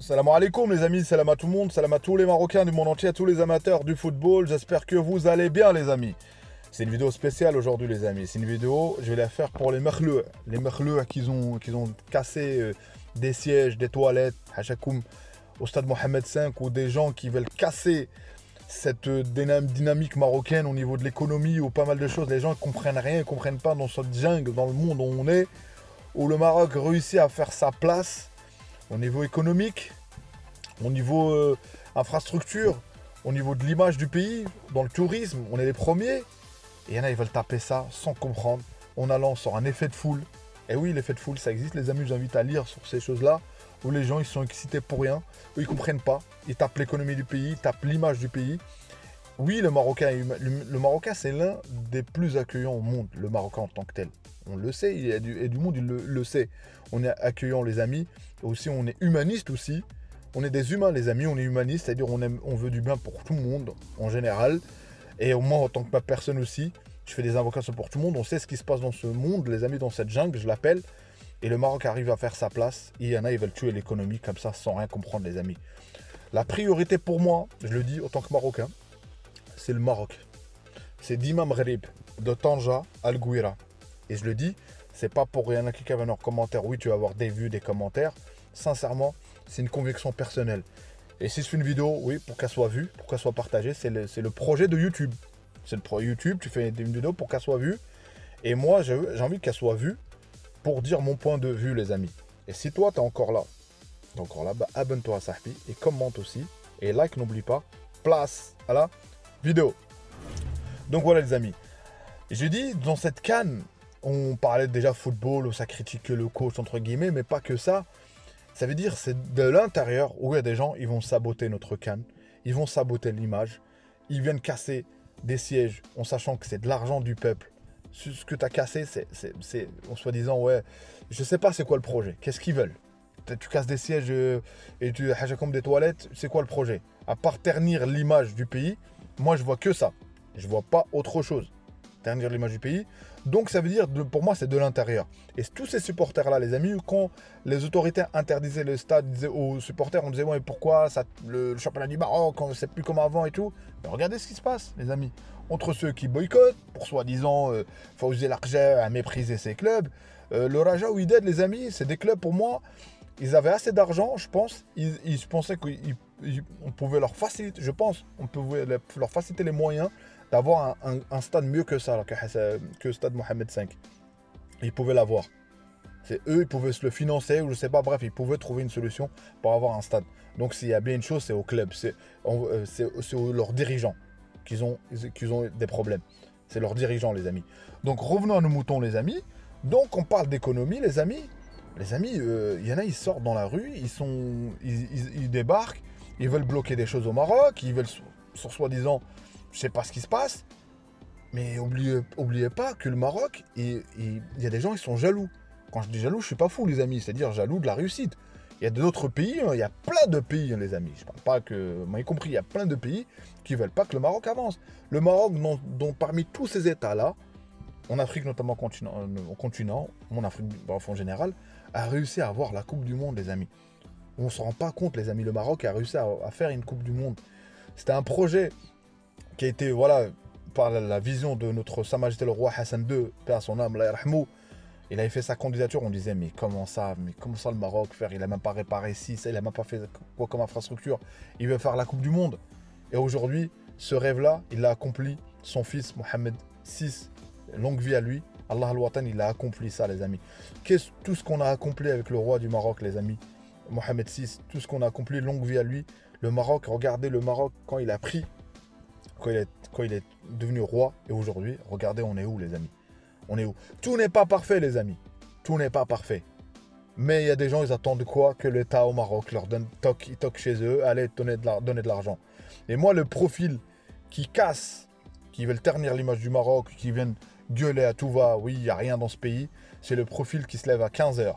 Salam alaikum les amis, salam à tout le monde, salam à tous les Marocains du monde entier, à tous les amateurs du football. J'espère que vous allez bien les amis. C'est une vidéo spéciale aujourd'hui les amis. C'est une vidéo, je vais la faire pour les Merleux. Les Merleux qui ont cassé des sièges, des toilettes, Hachakoum, au stade Mohamed V, ou des gens qui veulent casser cette dynamique marocaine au niveau de l'économie ou pas mal de choses. Les gens ne comprennent rien, ne comprennent pas dans cette jungle, dans le monde où on est, où le Maroc réussit à faire sa place au niveau économique, au niveau infrastructure, au niveau de l'image du pays, dans le tourisme, on est les premiers. Et il y en a, ils veulent taper ça sans comprendre, en allant sur un effet de foule. Et oui, l'effet de foule, ça existe, les amis, je vous invite à lire sur ces choses-là, où les gens, ils sont excités pour rien, eux, ils comprennent pas, ils tapent l'économie du pays, ils tapent l'image du pays. Oui, le Marocain, c'est l'un des plus accueillants au monde, le Marocain en tant que tel. On le sait, il y a du monde, il le sait. On est accueillant, les amis. Et aussi, on est humaniste aussi. On est des humains, les amis, on est humaniste, c'est-à-dire on veut du bien pour tout le monde, en général. Et moi, en tant que ma personne aussi, je fais des invocations pour tout le monde. On sait ce qui se passe dans ce monde, les amis, dans cette jungle, je l'appelle. Et le Maroc arrive à faire sa place. Et il y en a, ils veulent tuer l'économie comme ça, sans rien comprendre, les amis. La priorité pour moi, je le dis en tant que Marocain, c'est le Maroc. C'est d'Imam Ghrib, de Tanja Al Gouira. Et je le dis, c'est pas pour rien qui va dans les commentaires. Oui, tu vas avoir des vues, des commentaires. Sincèrement, c'est une conviction personnelle. Et si je fais une vidéo, oui, pour qu'elle soit vue, pour qu'elle soit partagée, c'est le projet de YouTube. C'est le projet YouTube, tu fais une vidéo pour qu'elle soit vue. Et moi, j'ai envie qu'elle soit vue pour dire mon point de vue, les amis. Et si toi, t'es encore là, bah, abonne-toi à Sahbi et commente aussi. Et like, n'oublie pas, place à la vidéo. Donc voilà, les amis. J'ai dit, dans cette CAN, on parlait déjà football, où ça critiquait le coach, entre guillemets, mais pas que ça. Ça veut dire, c'est de l'intérieur où il y a des gens, ils vont saboter notre CAN, ils vont saboter l'image, ils viennent casser des sièges en sachant que c'est de l'argent du peuple. Ce que tu as cassé, c'est en soi-disant, ouais, je sais pas c'est quoi le projet, qu'est-ce qu'ils veulent. Tu casses des sièges et tu as comme des toilettes, c'est quoi le projet? À part ternir l'image du pays, moi je vois que ça. Je vois pas autre chose. Ternir l'image du pays. Donc ça veut dire, pour moi, c'est de l'intérieur. Et tous ces supporters-là, les amis, quand les autorités interdisaient le stade, disaient aux supporters, on disait, ouais, pourquoi ça, le championnat du Maroc, c'est plus comme avant et tout. Mais regardez ce qui se passe, les amis. Entre ceux qui boycottent, pour soi-disant Fawzi Larja à mépriser ses clubs, le Raja Ouidad, les amis, c'est des clubs pour moi, ils avaient assez d'argent, je pense. Ils pensaient qu'on pouvait leur faciliter, je pense, on pouvait leur faciliter les moyens d'avoir un stade mieux que ça, que le stade Mohamed V. Ils pouvaient l'avoir. C'est eux, ils pouvaient se le financer, ou je sais pas, bref, ils pouvaient trouver une solution pour avoir un stade. Donc s'il y a bien une chose, c'est au club, c'est leurs dirigeants qu'ils ont des problèmes. C'est leurs dirigeants, les amis. Donc revenons à nos moutons, les amis. Donc on parle d'économie, les amis. Les amis, il y en a, ils sortent dans la rue, ils débarquent, ils veulent bloquer des choses au Maroc, ils veulent, sur soi-disant, je sais pas ce qui se passe, mais oubliez pas que le Maroc, il y a des gens qui sont jaloux. Quand je dis jaloux, je suis pas fou, les amis, c'est-à-dire jaloux de la réussite. Il y a d'autres pays, il y a plein de pays, les amis. Je parle pas que, moi y compris, il y a plein de pays qui veulent pas que le Maroc avance. Le Maroc, dont parmi tous ces États-là, en Afrique notamment au continent, en Afrique bref, en général, a réussi à avoir la Coupe du Monde, les amis. On ne se rend pas compte, les amis, le Maroc a réussi à faire une Coupe du Monde. C'était un projet qui a été, voilà, par la vision de notre Sa Majesté le Roi Hassan II, paix à son âme, Allah yarhamou. Il avait fait sa candidature, on disait, mais comment ça le Maroc faire? Il n'a même pas réparé ici, il n'a même pas fait quoi comme infrastructure. Il veut faire la Coupe du Monde. Et aujourd'hui, ce rêve-là, il l'a accompli. Son fils, Mohamed VI, longue vie à lui. Allah al-Watan, il a accompli ça, les amis. Tout ce qu'on a accompli avec le roi du Maroc, les amis, Mohamed VI, tout ce qu'on a accompli, longue vie à lui. Le Maroc, regardez le Maroc quand il a pris, quand il est devenu roi. Et aujourd'hui, regardez, on est où, les amis? On est où? Tout n'est pas parfait, les amis. Tout n'est pas parfait. Mais il y a des gens, ils attendent quoi? Que l'État au Maroc leur donne, ils toquent chez eux, allez, donner de l'argent. Et moi, le profil qui casse, qui veulent ternir l'image du Maroc, qui viennent gueuler à tout va, oui, il n'y a rien dans ce pays, c'est le profil qui se lève à 15h.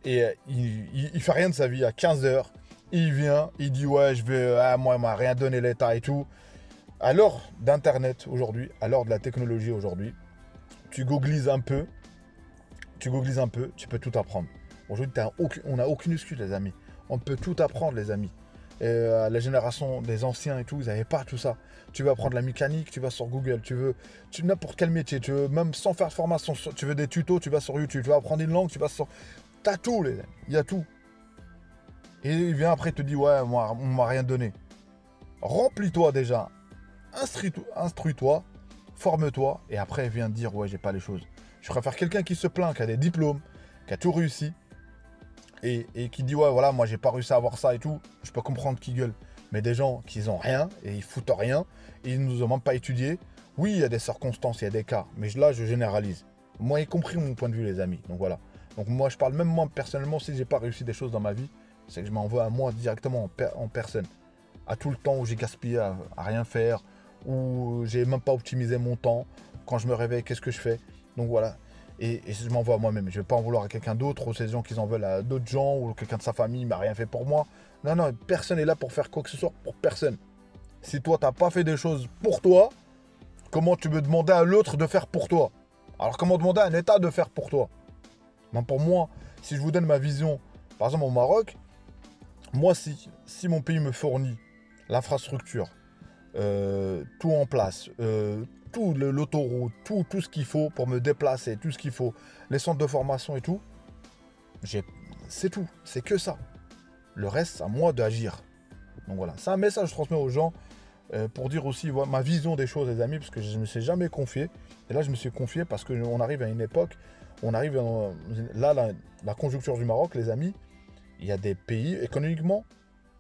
Et il fait rien de sa vie à 15h. Il vient, il dit ouais, je vais, moi, il m'a rien donné l'État et tout. À l'heure d'Internet aujourd'hui, à l'heure de la technologie aujourd'hui, tu googlises un peu, tu peux tout apprendre. Aujourd'hui, on n'a aucune excuse, les amis. On peut tout apprendre, les amis. La génération des anciens et tout, ils n'avaient pas tout ça. Tu veux apprendre la mécanique, tu vas sur Google. N'importe quel métier, tu veux, même sans faire de formation, tu veux des tutos, tu vas sur YouTube. Tu veux apprendre une langue, tu vas sur... T'as tout, les amis. Il y a tout. Et il vient après, te dit, ouais, moi, on m'a rien donné. Remplis-toi déjà. Instruis-toi. Forme-toi. Et après, viens te dire, ouais, j'ai pas les choses. Je préfère quelqu'un qui se plaint, qui a des diplômes, qui a tout réussi. Et qui dit, ouais, voilà, moi, j'ai pas réussi à avoir ça et tout. Je peux comprendre qu'ils gueulent. Mais des gens qui n'ont rien, et ils foutent rien, et ils ne nous ont même pas étudié. Oui, il y a des circonstances, il y a des cas. Mais là, je généralise. Moi, y compris mon point de vue, les amis. Donc voilà. Donc moi, je parle même moi, personnellement, si j'ai pas réussi des choses dans ma vie, c'est que je m'en veux à moi directement en personne. À tout le temps où j'ai gaspillé à rien faire, où j'ai même pas optimisé mon temps. Quand je me réveille, qu'est-ce que je fais? Donc voilà. Et je m'en veux à moi-même. Je ne vais pas en vouloir à quelqu'un d'autre, ou ces gens qui en veulent à d'autres gens, ou quelqu'un de sa famille m'a rien fait pour moi. Non, non, personne n'est là pour faire quoi que ce soit pour personne. Si toi, tu n'as pas fait des choses pour toi, comment tu veux demander à l'autre de faire pour toi? Alors comment demander à un État de faire pour toi? Ben, pour moi, si je vous donne ma vision, par exemple au Maroc, moi, si mon pays me fournit l'infrastructure, tout en place, tout l'autoroute, tout ce qu'il faut pour me déplacer, tout ce qu'il faut, les centres de formation et tout, c'est tout, c'est que ça. Le reste, c'est à moi d'agir. Donc voilà, c'est un message que je transmets aux gens pour dire aussi ma vision des choses, les amis, parce que je ne me suis jamais confié. Et là, je me suis confié parce qu'on arrive à une époque, la conjoncture du Maroc, les amis, il y a des pays, économiquement,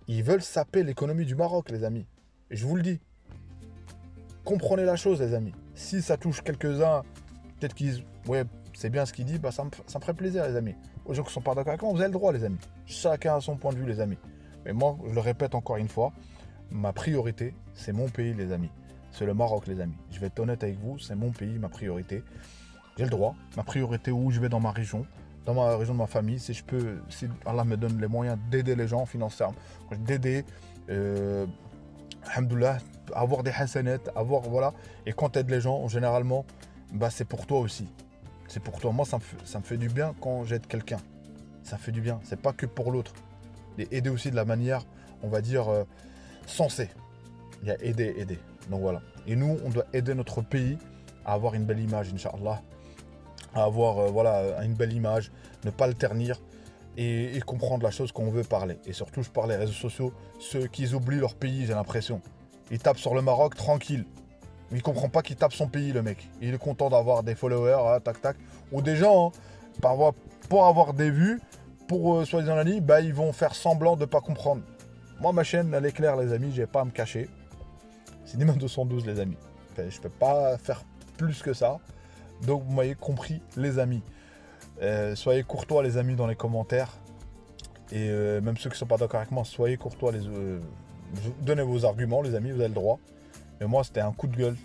ils veulent saper l'économie du Maroc, les amis. Et je vous le dis. Comprenez la chose, les amis. Si ça touche quelques-uns, peut-être qu'ils disent, ouais, c'est bien ce qu'il dit, bah ça me ferait plaisir, les amis. Aux gens qui ne sont pas d'accord avec moi, vous avez le droit, les amis. Chacun a son point de vue, les amis. Mais moi, je le répète encore une fois, ma priorité, c'est mon pays, les amis. C'est le Maroc, les amis. Je vais être honnête avec vous, c'est mon pays, ma priorité. J'ai le droit. Ma priorité, où je vais dans ma région de ma famille, si Allah me donne les moyens d'aider les gens financièrement, d'aider, alhamdoulilah, avoir des hasanettes, voilà. Et quand tu aides les gens, généralement, bah, c'est pour toi aussi. C'est pour toi. Moi, ça me fait du bien quand j'aide quelqu'un. Ça fait du bien. C'est pas que pour l'autre. Et aider aussi de la manière, on va dire, sensée. Il y a aider. Donc voilà. Et nous, on doit aider notre pays à avoir une belle image, Inch'Allah. À avoir une belle image, ne pas le ternir et comprendre la chose qu'on veut parler. Et surtout, je parle des réseaux sociaux, ceux qui oublient leur pays, j'ai l'impression. Il tape sur le Maroc tranquille. Il ne comprend pas qu'il tape son pays, le mec. Il est content d'avoir des followers, tac. Ou des gens, pour avoir des vues, pour soi-disant la ligne, bah, ils vont faire semblant de ne pas comprendre. Moi, ma chaîne, elle est claire, les amis, j'ai pas à me cacher. C'est Nima 212, les amis. Enfin, je peux pas faire plus que ça. Donc, vous m'avez compris, les amis. Soyez courtois, les amis, dans les commentaires. Et même ceux qui ne sont pas d'accord avec moi, soyez courtois. Donnez vos arguments, les amis, vous avez le droit. Mais moi, c'était un coup de gueule.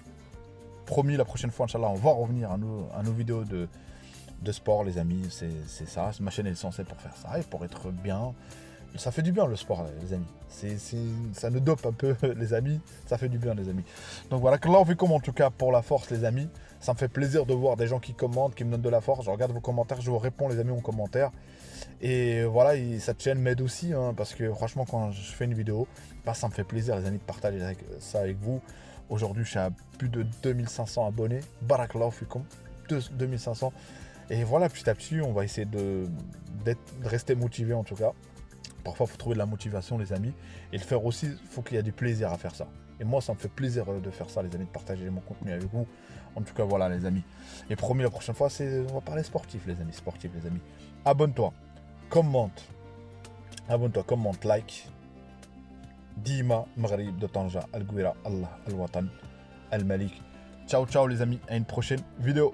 Promis, la prochaine fois, Inch'Allah, on va revenir à nos vidéos de sport, les amis. C'est ça. Ma chaîne est censée pour faire ça et pour être bien. Ça fait du bien, le sport, les amis. Ça nous dope un peu, les amis. Ça fait du bien, les amis. Donc voilà, que là, on fait comme en tout cas pour la force, les amis. Ça me fait plaisir de voir des gens qui commentent, qui me donnent de la force. Je regarde vos commentaires, je vous réponds, les amis, en commentaire. Et voilà, cette chaîne m'aide aussi, hein, parce que franchement, quand je fais une vidéo, bah, ça me fait plaisir, les amis, de partager ça avec vous. Aujourd'hui, je suis à plus de 2500 abonnés. Barakallahu fikum. 2500. Et voilà, petit à petit, on va essayer de rester motivé, en tout cas. Parfois, il faut trouver de la motivation, les amis. Et le faire aussi, il faut qu'il y ait du plaisir à faire ça. Et moi, ça me fait plaisir de faire ça, les amis, de partager mon contenu avec vous. En tout cas, voilà, les amis. Et promis, la prochaine fois, on va parler sportif, les amis. Sportif, les amis. Abonne-toi. Commente. Abonne-toi, commente, like. Dima, Maghrib de Tanja, Al-Gouira, Allah, Al-Watan, Al-Malik. Ciao, ciao, les amis. À une prochaine vidéo.